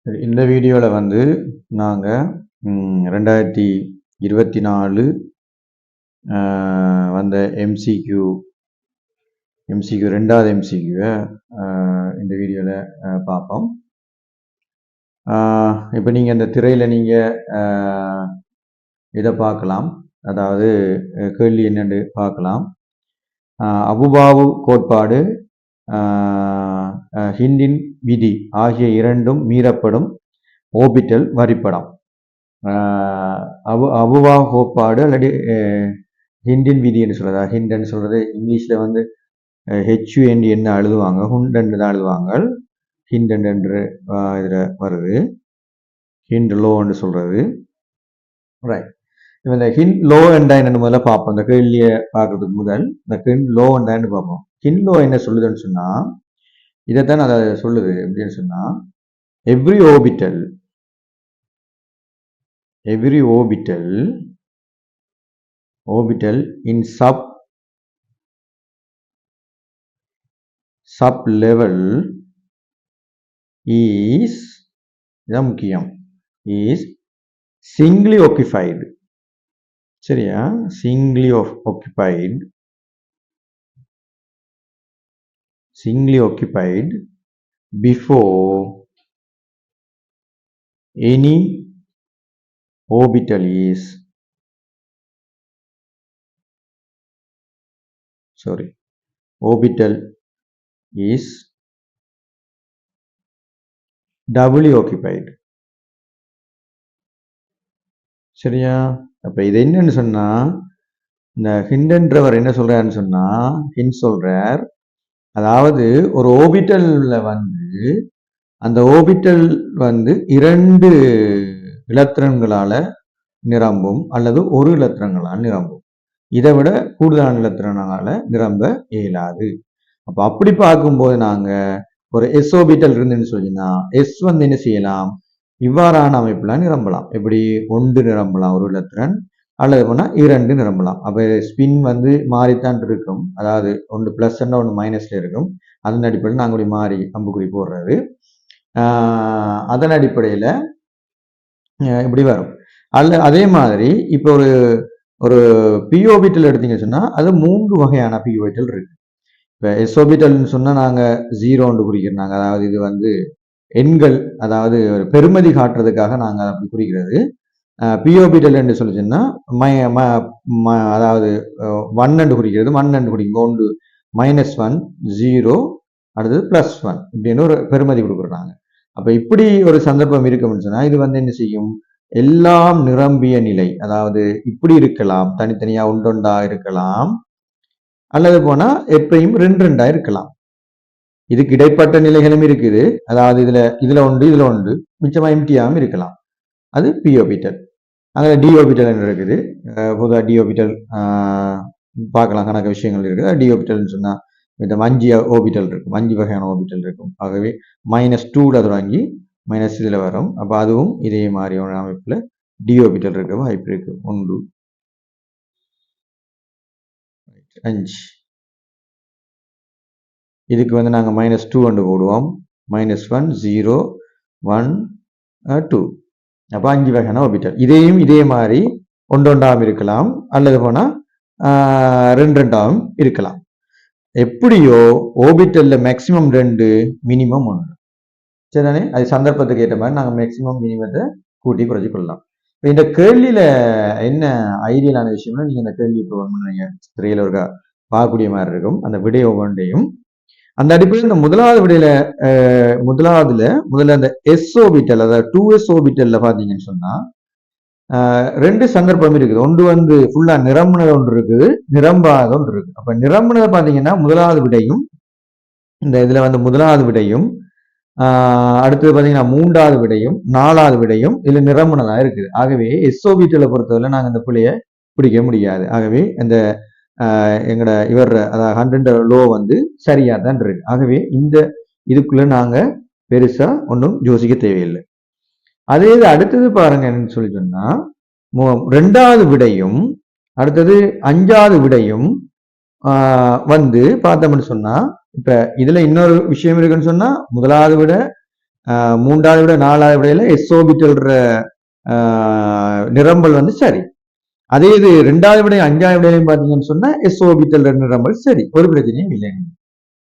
இந்த வீடியோவில் வந்து நாங்கள் 2024 வந்த எம்சிக்யூ ரெண்டாவது எம்சிக்யூவை இந்த வீடியோவில் பார்ப்போம். இப்போ நீங்கள் இந்த திரையில் நீங்கள் இதை பார்க்கலாம், அதாவது கேள்வி என்னென்று பார்க்கலாம். அபுபாவு கோட்பாடு, ஹிண்டின் விதி ஆகிய இரண்டும் மீறப்படும் ஓபிட்டல் வரிப்படம். அபுபா கோட்பாடு அல்லது ஹிண்டின் விதி என்று சொல்றது, ஹிண்ட்னு சொல்றது இங்கிலீஷில் வந்து HUND என்ன எழுதுவாங்க, ஹுண்டன் தான் எழுதுவாங்க. ஹிண்டன் என்று இதில் வருது, ஹிண்ட் லோன்னு சொல்றது. ரைட், இப்போ இந்த ஹிண்ட் லோ என்றா என்னன்னு முதல்ல பார்ப்போம். இந்த கேள்வியை பார்க்கறதுக்கு முதல் இந்த ஹிண்ட் லோ என்றான்னு பார்ப்போம். ஹிண்ட் லோ என்ன சொல்லுதுன்னு சொன்னா, இதைத்தான் அதை சொல்லுது. எப்படின்னு சொன்னா, every orbital in sub level is, இதான் முக்கியம், is singly occupied. சரியா? singly occupied before any orbital is doubly occupied. சரியா? அப்ப இது என்னன்னு சொன்னா, இந்த ஹிண்டன்றவர் என்ன சொல்றாருன்னு சொன்னா, ஹிண்ட் சொல்றார், அதாவது ஒரு ஓபிட்டல்ல வந்து அந்த ஓபிட்டல் வந்து 2 இலத்திரன்களால நிரம்பும் அல்லது ஒரு இலத்திரங்களால் நிரம்பும். இதை விட கூடுதலான இலத்திரங்களால நிரம்ப இயலாது. அப்ப அப்படி பார்க்கும்போது நாங்க ஒரு S ஓபிட்டல் இருந்துன்னு சொல்லினா எஸ் வந்து என்ன செய்யலாம், இவ்வாறான அமைப்புல நிரம்பலாம். எப்படி 1 நிரம்பலாம் ஒரு இலத்திரன், அல்லது போனா 2 நிரம்பலாம். அப்ப ஸ்பின் வந்து மாறித்தான் இருக்கும், அதாவது ஒன்று பிளஸ் ஒன்று மைனஸ்ல இருக்கும். அதன் அடிப்படையில் நாங்கள் மாறி அம்புக்குறி போடுறது, அதன் அடிப்படையில் இப்படி வரும். அதே மாதிரி இப்போ ஒரு பி ஓபிட்டல் எடுத்தீங்கன்னு சொன்னா அது 3 வகையான பி ஓபிட்டல் இருக்கு. இப்போ எஸ் ஓபிட்டல்னு சொன்னா நாங்க 0 குறிக்கிறோம், அதாவது இது வந்து எண்கள், அதாவது ஒரு பெருமதி காட்டுறதுக்காக நாங்க அப்படி குறிக்கிறது. பி ஓபிட்டல் என்று சொல்லிச்சுன்னா அதாவது 1 என்று குறிக்கிறது, 1 என்று குறிக்கும், 1 -1 0 அடுத்தது +1 இப்படின்னு ஒரு பெருமதி கொடுக்குறாங்க. அப்ப இப்படி ஒரு சந்தர்ப்பம் இருக்குன்னு சொன்னா இது வந்து என்ன செய்யும், எல்லாம் நிரம்பிய நிலை, அதாவது இப்படி இருக்கலாம், தனித்தனியா ஒன்றொண்டா இருக்கலாம், அல்லது போனா எப்பயும் 2 இருக்கலாம். இதுக்கு இடைப்பட்ட நிலைகளும் இருக்குது, அதாவது இதுல ஒன்று மிச்சமா எம்டியாகவும் இருக்கலாம். அது பி ஓபிட்டல். அங்கே டி ஓபிட்டல் என்று இருக்குது. பொதுவாக டி ஓபிட்டல் பார்க்கலாம், கணக்கு விஷயங்கள் இருக்குது. டி ஓபிட்டல்னு சொன்னா இந்த 5 ஓபிட்டல் இருக்கும், 5 வகையான ஓபிட்டல் இருக்கும். ஆகவே -2 தொடங்கி மைனஸ் இதில் வரும். அப்போ அதுவும் இதே மாதிரியான அமைப்பில் டி ஓபிட்டல் இருக்க வாய்ப்பு இருக்கு. 1 5 இதுக்கு வந்து நாங்கள் -2 கொண்டு போடுவோம், -1 0 1 2. அப்போ 5 வகையான ஓபிட்டல். இதையும் இதே மாதிரி ஒன்றொண்டாகவும் இருக்கலாம், அல்லது போனால் 2 இருக்கலாம். எப்படியோ ஓபிட்டல்ல மேக்சிமம் 2 மினிமம் 1. சரிதானே? அது சந்தர்ப்பத்துக்கு ஏற்ற மாதிரி நாங்கள் மேக்சிமம் மினிமத்தை கூட்டி குறைச்சி கொள்ளலாம். இப்போ இந்த கேள்வியில என்ன ஐடியலான விஷயம்னா, நீங்க இந்த கேள்வி இப்போ நீங்க திரையில ஒரு பார்க்கக்கூடிய மாதிரி இருக்கும். அந்த விடை ஒவ்வொன்றையும் அந்த அடிப்படையில் இந்த முதலாவது விடையில முதல்ல அந்த எஸ் ஓபிட்டல், அதாவது 2s ஓபிட்டல்ல பாத்தீங்கன்னு சொன்னா 2 சந்தர்ப்பம் இருக்குது. ஒன்று வந்து ஃபுல்லா நிரம்பினது ஒன்று இருக்குது, நிரம்பாத ஒன்று இருக்கு. அப்ப நிரம்பினதை பாத்தீங்கன்னா முதலாவது விடையும், இந்த இதுல வந்து முதலாவது விடையும், அடுத்தது பாத்தீங்கன்னா 3வது விடையும் 4வது விடையும் இதுல நிரம்பினதா இருக்குது. ஆகவே எஸ் ஓபிட்டலை பொறுத்தவரை நாங்க இந்த பிள்ளைய பிடிக்க முடியாது. ஆகவே இந்த எங்கட அதாவது 100 லோ வந்து சரியா தான் இருக்கு. ஆகவே இந்த இதுக்குள்ள நாங்க பெருசா ஒன்றும் யோசிக்க தேவையில்லை. அதே இது அடுத்தது பாருங்க என்னன்னு சொல்லி சொன்னா, 2வது விடையும் அடுத்தது 5வது விடையும் வந்து பார்த்தோம்னு சொன்னா, இப்ப இதுல இன்னொரு விஷயம் இருக்குன்னு சொன்னா, முதலாவது விட மூன்றாவது விட நாலாவது விடையில எஸ் ஆர்பிட்டல் நிரம்பல் வந்து சரி. அதே இது ரெண்டாவது விட அஞ்சாவது விடையிலையும் பார்த்தீங்கன்னு சொன்னா எஸ் ஆர்பிட்டல் நிரம்பல் சரி, ஒரு பிரச்சனையும் இல்லை.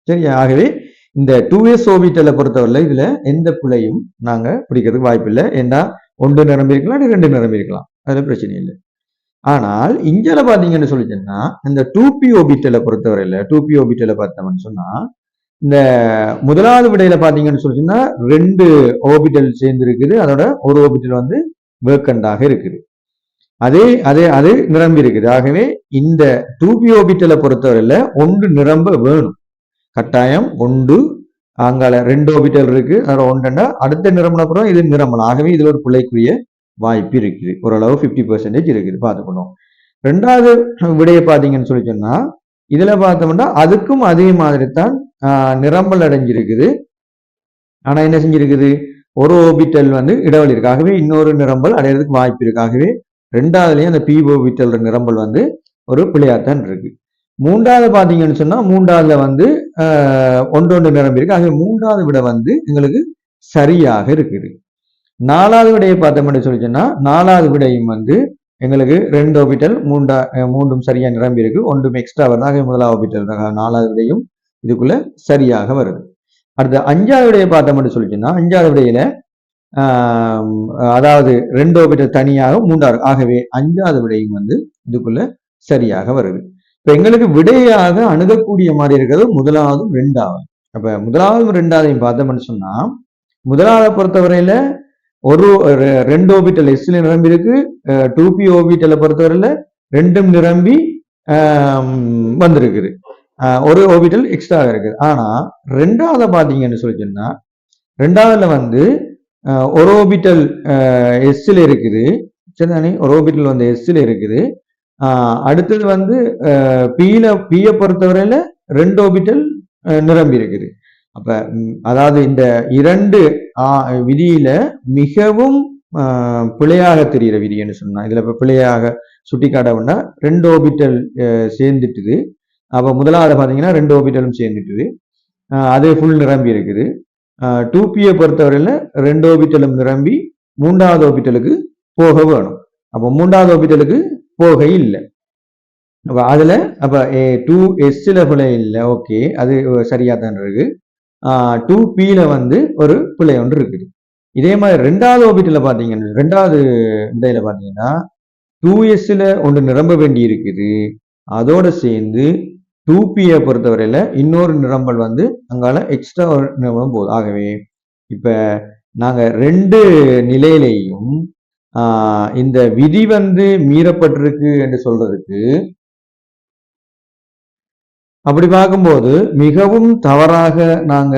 சரி, ஆகவே இந்த 2s ஆர்பிட்டலை பொறுத்தவரை இதுல எந்த பிழையும் நாங்க பிடிக்கிறதுக்கு வாய்ப்பு இல்லை. ஏன்னா ஒன்று நிரம்பி இருக்கலாம், 2 நிரம்பி இருக்கலாம், அதுல பிரச்சனை இல்லை. ஆனால் இங்கல பாத்தீங்கன்னு சொல்லிட்டேன்னா இந்த 2p ஆர்பிட்டலை பொறுத்தவரையில 2p ஆர்பிட்டலை பார்த்தோம்னு சொன்னா இந்த முதலாவது விடையில பாத்தீங்கன்னு சொல்லிச்சுன்னா 2 ஆர்பிட்டல் சேர்ந்து இருக்குது, அதோட ஒரு ஆர்பிட்டல் வந்து வேக்கண்டாக இருக்குது. அது நிரம்பி இருக்குது. ஆகவே இந்த 2p ஆர்பிட்டலை பொறுத்தவரையில ஒன்று நிரம்ப வேணும் கட்டாயம். ஒன்று அங்கால 2 ஆர்பிட்டல் இருக்கு, அதோட ஒன்றுண்டா அடுத்த நிரம்பின அப்புறம் இது நிரம்பலாம். ஆகவே இதுல ஒரு பிழைக்குரிய வாய்ப்பு இருக்குது, ஓரளவு 50% இருக்குது, பார்த்துக்கணும். ரெண்டாவது விடையை பார்த்தீங்கன்னு சொல்லி சொன்னா இதுல பார்த்தோம்னா அதுக்கும் அதே மாதிரி தான் நிரம்பல் அடைஞ்சிருக்குது. ஆனா என்ன செஞ்சிருக்குது, ஒரு ஆர்பிட்டல் வந்து இடைவெளி இருக்கு. ஆகவே இன்னொரு நிரம்பல் அடையிறதுக்கு வாய்ப்பு இருக்கு. ஆகவே ரெண்டாவதுலயும் அந்த பி ஆர்பிட்டல் நிரம்பல் வந்து ஒரு பிழையாத்தான் இருக்கு. மூன்றாவது பாத்தீங்கன்னு சொன்னா மூன்றாவதுல வந்து ஒன்றொன்று நிரம்பி இருக்கு. ஆகவே மூன்றாவது விட வந்து எங்களுக்கு சரியாக இருக்குது. நாலாவது விடையை பார்த்தோம்னு சொல்லிச்சுன்னா நாலாவது விடையும் வந்து எங்களுக்கு 2 ஆர்பிட்டல் மூன்றும் சரியா நிரம்பி இருக்கு, ஒன்றும் எக்ஸ்ட்ரா வருது. ஆகவே முதலாவது ஆர்பிட்டல் நாலாவது விடையும் இதுக்குள்ள சரியாக வருது. அடுத்து அஞ்சாவது விடையை பார்த்தோம்னு சொல்லிச்சுன்னா அஞ்சாவது விடையில அதாவது 2 ஆர்பிட்டல் தனியாக மூன்றாவது, ஆகவே அஞ்சாவது விடையும் வந்து இதுக்குள்ள சரியாக வருது. இப்ப எங்களுக்கு விடையாக அணுகக்கூடிய மாதிரி இருக்கிறது முதலாவதும் ரெண்டாவது. அப்ப முதலாவதும் ரெண்டாவதையும் பார்த்தோம்னு சொன்னா முதலாவதை பொறுத்தவரையில ஒரு 2 ஆர்பிட்டல் எஸ்ல நிரம்பி இருக்கு, 2p ஆர்பிட்டலை பொறுத்தவரையில ரெண்டும் நிரம்பி வந்திருக்குது, ஒரு ஆர்பிட்டல் எக்ஸ்ட்ரா இருக்குது. ஆனா ரெண்டாவது பாத்தீங்கன்னு சொல்லி சொன்னா ரெண்டாவதுல வந்து ஒரு ஆர்பிட்டல் எஸ்ல இருக்குது, சரிதானே, ஒரு ஆர்பிட்டல் வந்து எஸ்ல இருக்குது. அடுத்தது வந்து பியை பொறுத்தவரையில 2 ஆர்பிட்டல் நிரம்பி இருக்குது. அப்ப அதாவது இந்த 2 விதியில மிகவும் பிழையாக தெரிகிற விதின்னு சொன்னா இதுல இப்ப பிழையாக சுட்டிக்காட்டவுன்னா 2 ஆர்பிட்டல் சேர்ந்துட்டுது. அப்ப முதலாவது பாத்தீங்கன்னா 2 ஆர்பிட்டலும் சேர்ந்துட்டுது, அது ஃபுல் நிரம்பி இருக்குது. 2pயை பொறுத்தவரையில 2 ஆர்பிட்டலும் நிரம்பி மூன்றாவது ஆர்பிட்டலுக்கு போக வேணும். அப்ப மூன்றாவது ஆர்பிட்டலுக்கு போக இல்லை. அப்ப அதுல அப்ப 2sல பிழை இல்லை, ஓகே, அது சரியா தான் இருக்கு. 2pல வந்து ஒரு பிழை ஒன்று இருக்குது. இதே மாதிரி ரெண்டாவது ஆர்பிட்டல பாத்தீங்கன்னா ரெண்டாவது விடையில பாத்தீங்கன்னா 2sல ஒன்று நிரம்ப வேண்டி இருக்குது, அதோட சேர்ந்து 2pயை பொறுத்தவரையில இன்னொரு நிரம்பல் வந்து அங்கால எக்ஸ்ட்ரா ஒரு நிரம்பலும் போகுது. ஆகவே இப்ப நாங்க 2 நிலையிலையும் இந்த விதி வந்து மீறப்பட்டிருக்கு என்று சொல்றதுக்கு அப்படி பார்க்கும்போது மிகவும் தவறாக நாங்க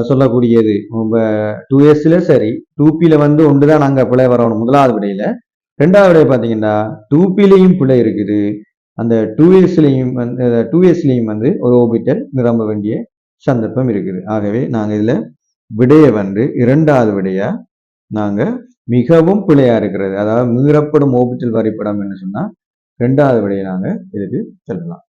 சொல்லக்கூடியது 2sல சரி, 2pல வந்து ஒன்றுதான் நாங்க பிழை வரணும் முதலாவது விடையில. ரெண்டாவது விடையை பார்த்தீங்கன்னா 2pலையும் பிழை இருக்குது, அந்த 2sலையும் வந்து ஒரு ஆர்பிட்டல் நிரம்ப வேண்டிய சந்தர்ப்பம் இருக்குது. ஆகவே நாங்க இதுல விடையை வந்து இரண்டாவது விடையா நாங்க மிகவும் பிழையா இருக்கிறது, அதாவது மீறப்படும் ஆர்பிட்டல் வரைபடம் என்று சொன்னா ரெண்டாவது விடையை நாங்க இதுக்கு சொல்லலாம்.